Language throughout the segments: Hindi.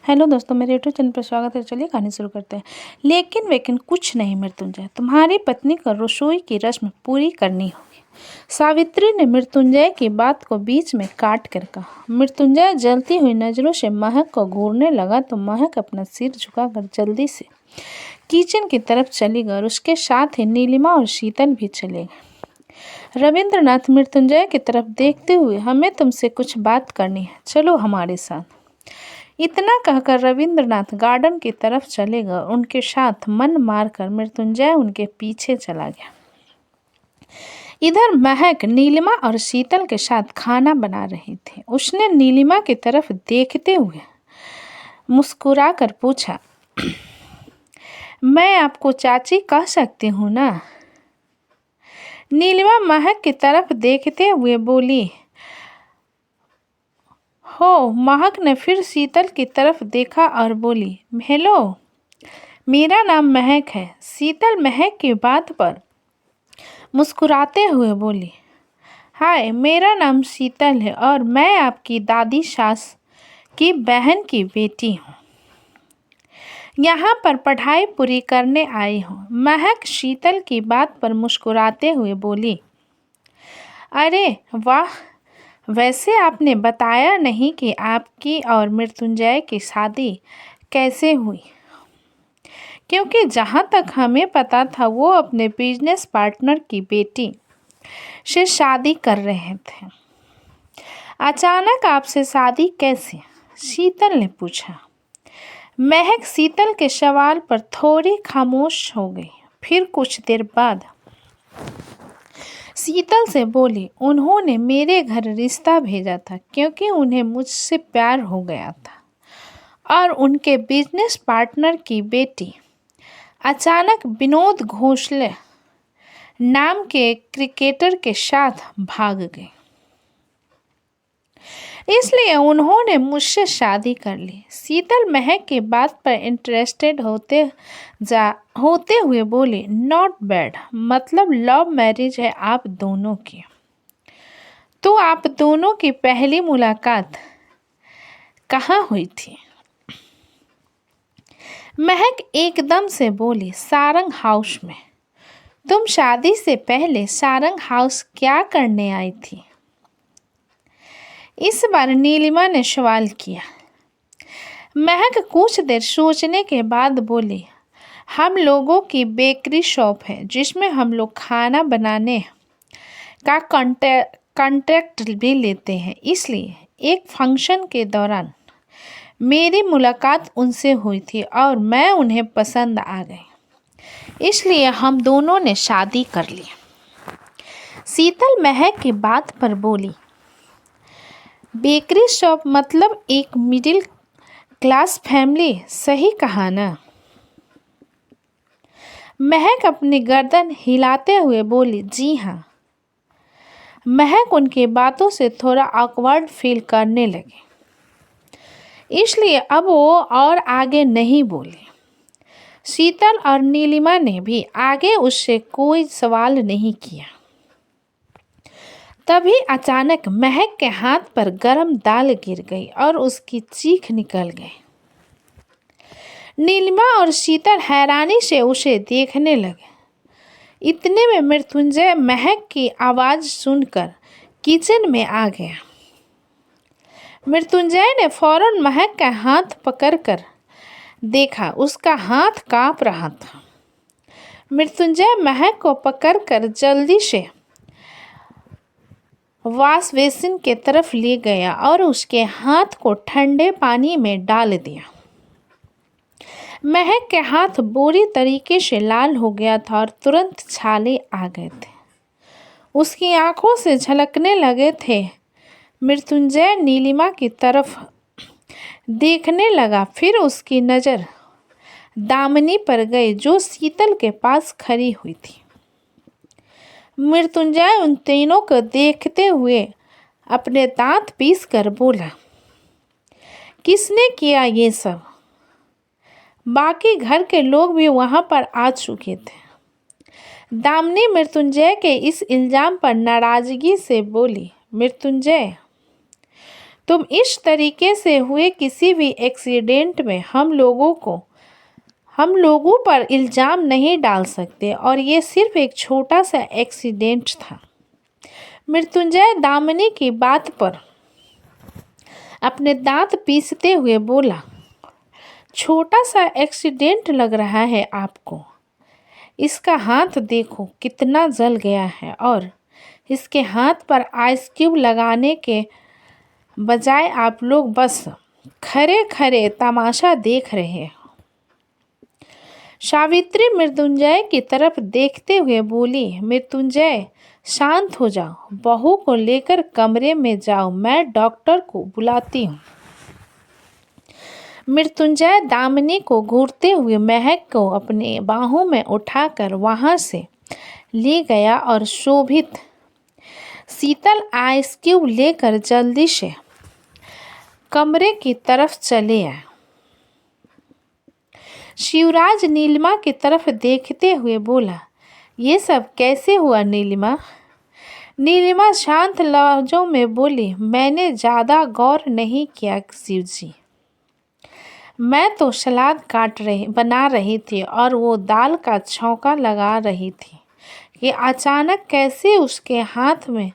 हेलो दोस्तों, मेरे यूट्यूब चैनल पर स्वागत है। चलिए कहानी शुरू करते हैं। लेकिन कुछ नहीं मृत्युंजय, तुम्हारी पत्नी को रसोई की रस्म पूरी करनी होगी। सावित्री ने मृत्युंजय की बात को बीच में काट कर कहा। मृत्युंजय जलती हुई नजरों से महक को घूरने लगा तो महक अपना सिर झुकाकर जल्दी से किचन की तरफ चली गई और उसके साथ ही नीलिमा और शीतल भी चले गए। रविंद्रनाथ मृत्युंजय की तरफ देखते हुए, हमें तुमसे कुछ बात करनी है, चलो हमारे साथ। इतना कहकर रविंद्रनाथ गार्डन की तरफ चले गए। उनके साथ मन मारकर मृत्युंजय उनके पीछे चला गया। इधर महक नीलिमा और शीतल के साथ खाना बना रही थी। उसने नीलिमा की तरफ देखते हुए मुस्कुराकर पूछा, मैं आपको चाची कह सकती हूँ ना? नीलिमा महक की तरफ देखते हुए बोली। हो। महक ने फिर शीतल की तरफ देखा और बोली, हेलो, मेरा नाम महक है। शीतल महक की बात पर मुस्कुराते हुए बोली, हाय, मेरा नाम शीतल है और मैं आपकी दादी सास की बहन की बेटी हूँ। यहाँ पर पढ़ाई पूरी करने आई हूँ। महक शीतल की बात पर मुस्कुराते हुए बोली, अरे वाह, वैसे आपने बताया नहीं कि आपकी और मृत्युंजय की शादी कैसे हुई, क्योंकि जहाँ तक हमें पता था वो अपने बिजनेस पार्टनर की बेटी से शादी कर रहे थे। अचानक आपसे शादी कैसे? शीतल ने पूछा। महक शीतल के सवाल पर थोड़ी खामोश हो गई। फिर कुछ देर बाद शीतल से बोली, उन्होंने मेरे घर रिश्ता भेजा था क्योंकि उन्हें मुझसे प्यार हो गया था और उनके बिजनेस पार्टनर की बेटी अचानक विनोद घोषले नाम के क्रिकेटर के साथ भाग गई, इसलिए उन्होंने मुझसे शादी कर ली। शीतल महक की बात पर इंटरेस्टेड होते हुए बोली, नॉट बैड, मतलब लव मैरिज है आप दोनों की। तो आप दोनों की पहली मुलाकात कहाँ हुई थी? महक एकदम से बोली, सारंग हाउस में। तुम शादी से पहले सारंग हाउस क्या करने आई थी? इस बार नीलिमा ने सवाल किया। महक कुछ देर सोचने के बाद बोली, हम लोगों की बेकरी शॉप है जिसमें हम लोग खाना बनाने का कॉन्ट्रैक्ट भी लेते हैं, इसलिए एक फंक्शन के दौरान मेरी मुलाकात उनसे हुई थी और मैं उन्हें पसंद आ गई, इसलिए हम दोनों ने शादी कर ली। शीतल महक की बात पर बोली, बेकरी शॉप मतलब एक मिडिल क्लास फैमिली, सही कहा ना? महक अपनी गर्दन हिलाते हुए बोली, जी हाँ। महक उनकी बातों से थोड़ा ऑकवर्ड फील करने लगी, इसलिए अब वो और आगे नहीं बोली। शीतल और नीलिमा ने भी आगे उससे कोई सवाल नहीं किया। तभी अचानक महक के हाथ पर गरम दाल गिर गई और उसकी चीख निकल गई। नीलिमा और शीतल हैरानी से उसे देखने लगे। इतने में मृत्युंजय महक की आवाज़ सुनकर किचन में आ गया। मृत्युंजय ने फौरन महक का हाथ पकड़कर देखा, उसका हाथ कांप रहा था। मृत्युंजय महक को पकड़कर जल्दी से वॉश बेसिन के तरफ ले गया और उसके हाथ को ठंडे पानी में डाल दिया। महक के हाथ बुरी तरीके से लाल हो गया था और तुरंत छाले आ गए थे। उसकी आंखों से झलकने लगे थे। मृत्युंजय नीलिमा की तरफ देखने लगा, फिर उसकी नज़र दामिनी पर गई जो शीतल के पास खड़ी हुई थी। मृत्युंजय उन तीनों को देखते हुए अपने दांत पीस कर बोला, किसने किया ये सब? बाकी घर के लोग भी वहां पर आ चुके थे। दामिनी मृत्युंजय के इस इल्जाम पर नाराजगी से बोली, मृत्युंजय, तुम इस तरीके से हुए किसी भी एक्सीडेंट में हम लोगों पर इल्ज़ाम नहीं डाल सकते और ये सिर्फ एक छोटा सा एक्सीडेंट था। मृत्युंजय दामिनी की बात पर अपने दांत पीसते हुए बोला, छोटा सा एक्सीडेंट लग रहा है आपको? इसका हाथ देखो कितना जल गया है और इसके हाथ पर आइस क्यूब लगाने के बजाय आप लोग बस खरे खरे तमाशा देख रहे हो। सावित्री मृत्युंजय की तरफ देखते हुए बोली, मृत्युंजय शांत हो जाओ, बहू को लेकर कमरे में जाओ, मैं डॉक्टर को बुलाती हूँ। मृत्युंजय दामिनी को घूरते हुए महक को अपने बाहों में उठाकर वहां से ले गया और शोभित शीतल आइस क्यूब लेकर जल्दी से कमरे की तरफ चले आए। शिवराज नीलिमा की तरफ देखते हुए बोला, ये सब कैसे हुआ नीलिमा? नीलिमा शांत लहजों में बोली, मैंने ज़्यादा गौर नहीं किया शिवजी, मैं तो सलाद बना रही थी और वो दाल का छौंका लगा रही थी कि अचानक कैसे उसके हाथ में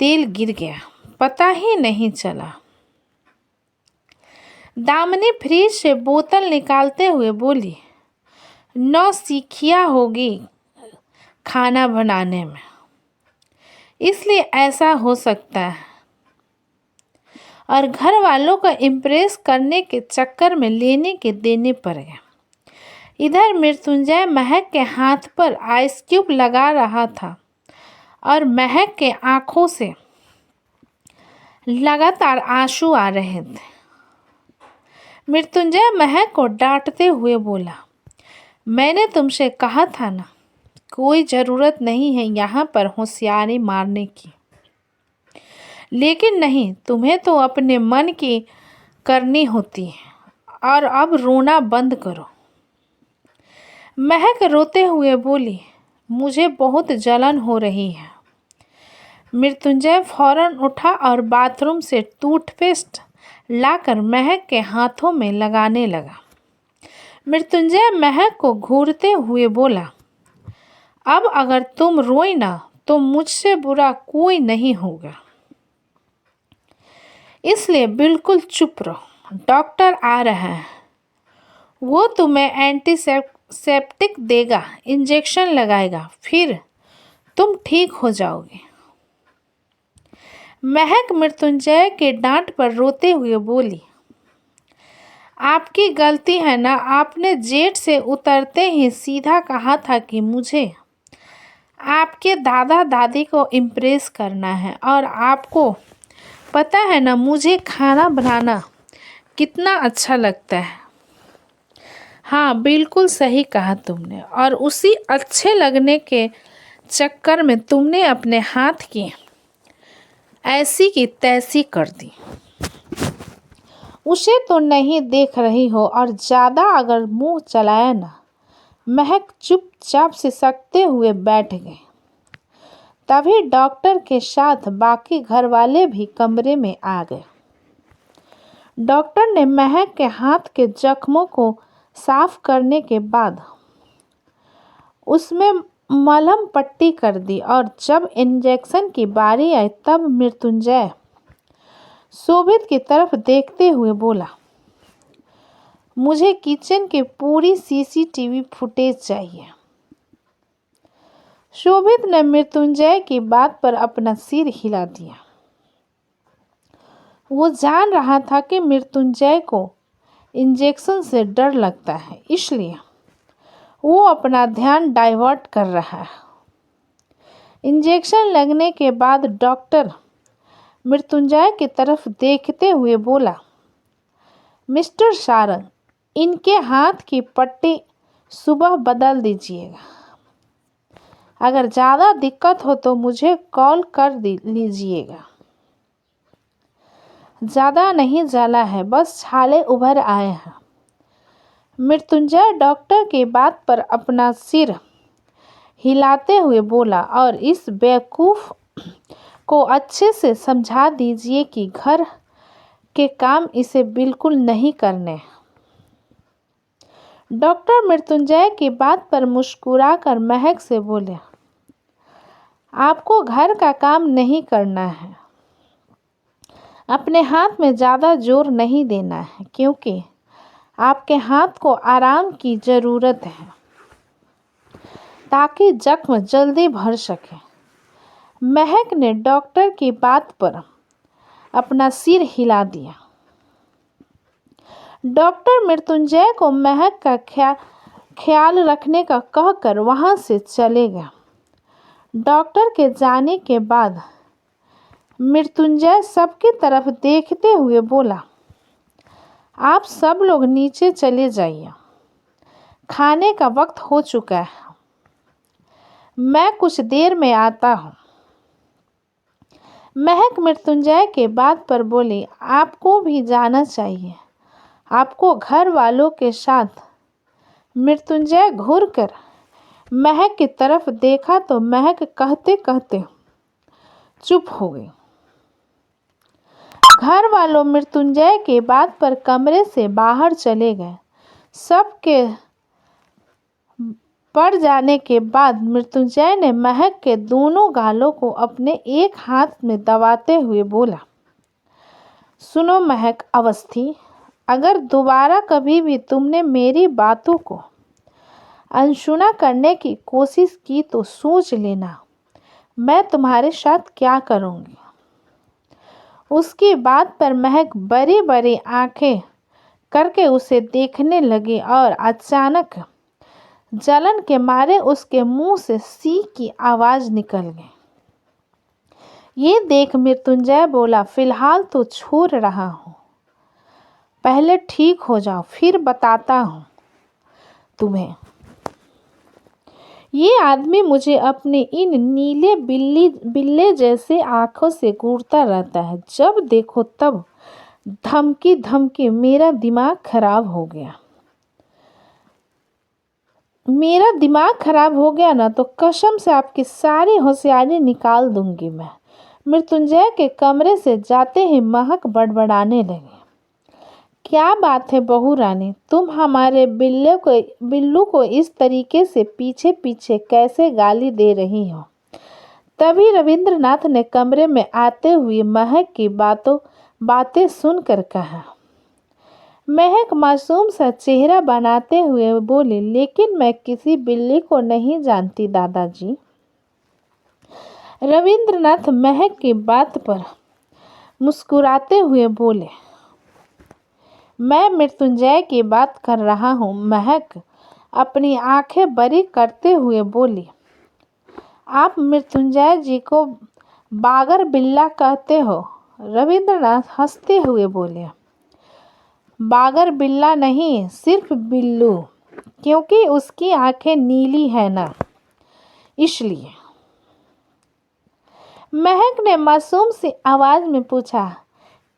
तेल गिर गया, पता ही नहीं चला। दामिनी फ्रिज से बोतल निकालते हुए बोली, नौसिखिया होगी खाना बनाने में, इसलिए ऐसा हो सकता है और घर वालों को इम्प्रेस करने के चक्कर में लेने के देने पड़ गए। इधर मृत्युंजय महक के हाथ पर आइस क्यूब लगा रहा था और महक के आंखों से लगातार आंसू आ रहे थे। मृत्युंजय महक को डांटते हुए बोला, मैंने तुमसे कहा था ना, कोई ज़रूरत नहीं है यहाँ पर होशियारी मारने की, लेकिन नहीं, तुम्हें तो अपने मन की करनी होती है और अब रोना बंद करो। महक रोते हुए बोली, मुझे बहुत जलन हो रही है। मृत्युंजय फौरन उठा और बाथरूम से टूथपेस्ट लाकर महक के हाथों में लगाने लगा। मृत्युंजय महक को घूरते हुए बोला, अब अगर तुम रोई ना तो मुझसे बुरा कोई नहीं होगा, इसलिए बिल्कुल चुप रहो। डॉक्टर आ रहा है, वो तुम्हें एंटीसेप्टिक देगा, इंजेक्शन लगाएगा, फिर तुम ठीक हो जाओगे। महक मृत्युंजय के डांट पर रोते हुए बोली, आपकी गलती है ना, आपने जेट से उतरते ही सीधा कहा था कि मुझे आपके दादा दादी को इम्प्रेस करना है और आपको पता है ना मुझे खाना बनाना कितना अच्छा लगता है। हाँ, बिल्कुल सही कहा तुमने, और उसी अच्छे लगने के चक्कर में तुमने अपने हाथ की ऐसी की तैसी कर दी। उसे तो नहीं देख रही हो और ज़्यादा अगर मुंह चलाया ना। महक चुपचाप सिसकते हुए बैठ गए। तभी डॉक्टर के साथ बाकी घर वाले भी कमरे में आ गए। डॉक्टर ने महक के हाथ के जख्मों को साफ करने के बाद उसमें मलहम पट्टी कर दी और जब इंजेक्शन की बारी आई तब मृत्युंजय शोभित की तरफ देखते हुए बोला, मुझे किचन की पूरी सीसीटीवी फुटेज चाहिए। शोभित ने मृत्युंजय की बात पर अपना सिर हिला दिया। वो जान रहा था कि मृत्युंजय को इंजेक्शन से डर लगता है, इसलिए वो अपना ध्यान डाइवर्ट कर रहा है। इंजेक्शन लगने के बाद डॉक्टर मृत्युंजय की तरफ देखते हुए बोला, मिस्टर सारंग, इनके हाथ की पट्टी सुबह बदल दीजिएगा। अगर ज़्यादा दिक्कत हो तो मुझे कॉल कर लीजिएगा। ज़्यादा नहीं जला है, बस छाले उभर आए हैं। मृत्युंजय डॉक्टर की बात पर अपना सिर हिलाते हुए बोला, और इस बेवकूफ़ को अच्छे से समझा दीजिए कि घर के काम इसे बिल्कुल नहीं करने। डॉक्टर मृत्युंजय की बात पर मुस्कुराकर महक से बोले, आपको घर का काम नहीं करना है। अपने हाथ में ज़्यादा जोर नहीं देना है क्योंकि आपके हाथ को आराम की ज़रूरत है ताकि जख्म जल्दी भर सके। महक ने डॉक्टर की बात पर अपना सिर हिला दिया। डॉक्टर मृत्युंजय को महक का ख्याल रखने का कहकर वहां से चले गए। डॉक्टर के जाने के बाद मृत्युंजय सबकी तरफ देखते हुए बोला, आप सब लोग नीचे चले जाइए, खाने का वक्त हो चुका है, मैं कुछ देर में आता हूँ। महक मृत्युंजय के बात पर बोली, आपको भी जाना चाहिए, आपको घर वालों के साथ। मृत्युंजय घूरकर महक की तरफ देखा तो महक कहते कहते चुप हो गई। घर वालों मृत्युंजय के बात पर कमरे से बाहर चले गए। सबके पड़ जाने के बाद मृत्युंजय ने महक के दोनों गालों को अपने एक हाथ में दबाते हुए बोला, सुनो महक अवस्थी, अगर दोबारा कभी भी तुमने मेरी बातों को अनसुना करने की कोशिश की तो सोच लेना मैं तुम्हारे साथ क्या करूँगी। उसकी बात पर महक बड़ी बड़ी आंखें करके उसे देखने लगी और अचानक जलन के मारे उसके मुंह से सी की आवाज़ निकल गई। ये देख मृत्युंजय बोला, फिलहाल तो छोड़ रहा हूँ, पहले ठीक हो जाओ फिर बताता हूँ तुम्हें। ये आदमी मुझे अपने इन नीले बिल्ले जैसे आंखों से घूरता रहता है, जब देखो तब धमकी धमकी। मेरा दिमाग खराब हो गया ना तो कसम से आपकी सारी होशियारी निकाल दूंगी मैं। मृत्युंजय के कमरे से जाते ही महक बड़बड़ाने लगी, क्या बात है बहू रानी, तुम हमारे बिल्लू को इस तरीके से पीछे पीछे कैसे गाली दे रही हो। तभी रविंद्रनाथ ने कमरे में आते हुए महक की बातें सुनकर कहा। महक मासूम सा चेहरा बनाते हुए बोली, लेकिन मैं किसी बिल्ली को नहीं जानती दादाजी। रविंद्रनाथ महक की बात पर मुस्कुराते हुए बोले, मैं मृत्युंजय की बात कर रहा हूँ। महक अपनी आंखें बड़ी करते हुए बोली, आप मृत्युंजय जी को बागर बिल्ला कहते हो। रविंद्रनाथ हंसते हुए बोले, बागर बिल्ला नहीं, सिर्फ बिल्लू, क्योंकि उसकी आंखें नीली है ना, इसलिए। महक ने मासूम सी आवाज में पूछा,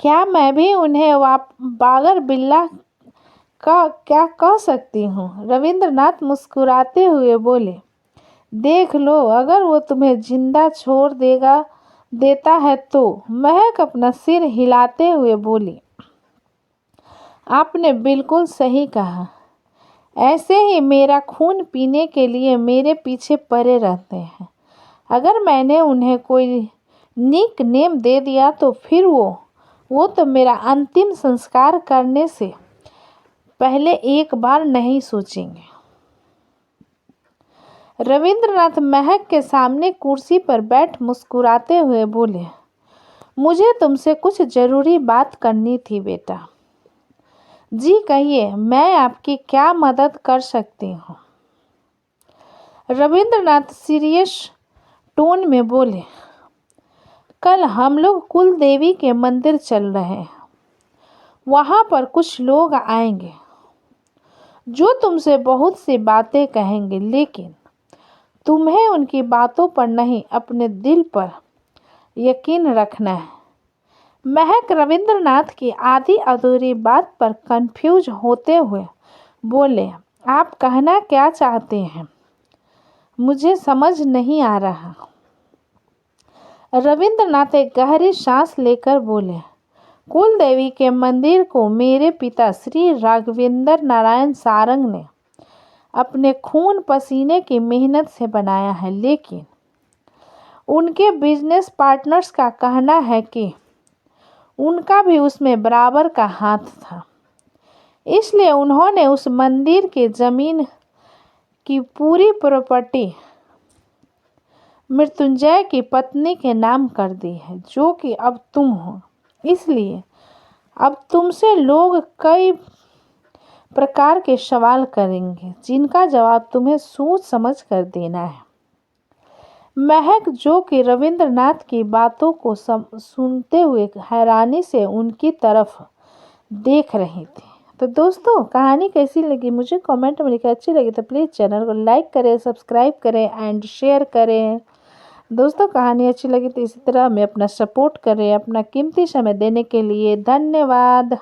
क्या मैं भी उन्हें बागर बिल्ला का क्या कह सकती हूँ। रविंद्रनाथ मुस्कुराते हुए बोले, देख लो, अगर वो तुम्हें जिंदा छोड़ देता है तो। महक अपना सिर हिलाते हुए बोली, आपने बिल्कुल सही कहा, ऐसे ही मेरा खून पीने के लिए मेरे पीछे पड़े रहते हैं। अगर मैंने उन्हें कोई निक नेम दे दिया तो फिर वो तो मेरा अंतिम संस्कार करने से पहले एक बार नहीं सोचेंगे। रविंद्रनाथ महक के सामने कुर्सी पर बैठ मुस्कुराते हुए बोले, मुझे तुमसे कुछ ज़रूरी बात करनी थी बेटा। जी कहिए, मैं आपकी क्या मदद कर सकती हूँ। रविंद्रनाथ सीरियस टोन में बोले, कल हम लोग कुल देवी के मंदिर चल रहे हैं, वहाँ पर कुछ लोग आएंगे जो तुमसे बहुत सी बातें कहेंगे, लेकिन तुम्हें उनकी बातों पर नहीं, अपने दिल पर यकीन रखना है। महक रविंद्रनाथ की आधी अधूरी बात पर कंफ्यूज होते हुए बोले, आप कहना क्या चाहते हैं, मुझे समझ नहीं आ रहा। रविंद्रनाथ एक गहरी सांस लेकर बोले, कुल देवी के मंदिर को मेरे पिता श्री राघवेंद्र नारायण सारंग ने अपने खून पसीने की मेहनत से बनाया है, लेकिन उनके बिजनेस पार्टनर्स का कहना है कि उनका भी उसमें बराबर का हाथ था। इसलिए उन्होंने उस मंदिर की जमीन की पूरी प्रॉपर्टी मृत्युंजय की पत्नी के नाम कर दी है, जो कि अब तुम हो। इसलिए अब तुमसे लोग कई प्रकार के सवाल करेंगे, जिनका जवाब तुम्हें सोच समझ कर देना है। महक, जो कि रविंद्रनाथ की बातों को सुनते हुए हैरानी से उनकी तरफ देख रही थी। तो दोस्तों, कहानी कैसी लगी मुझे कमेंट में लिखें। अच्छी लगी तो प्लीज़ चैनल को लाइक करें, सब्सक्राइब करें एंड शेयर करें। दोस्तों, कहानी अच्छी लगी तो इसी तरह हमें अपना सपोर्ट करें। अपना कीमती समय देने के लिए धन्यवाद।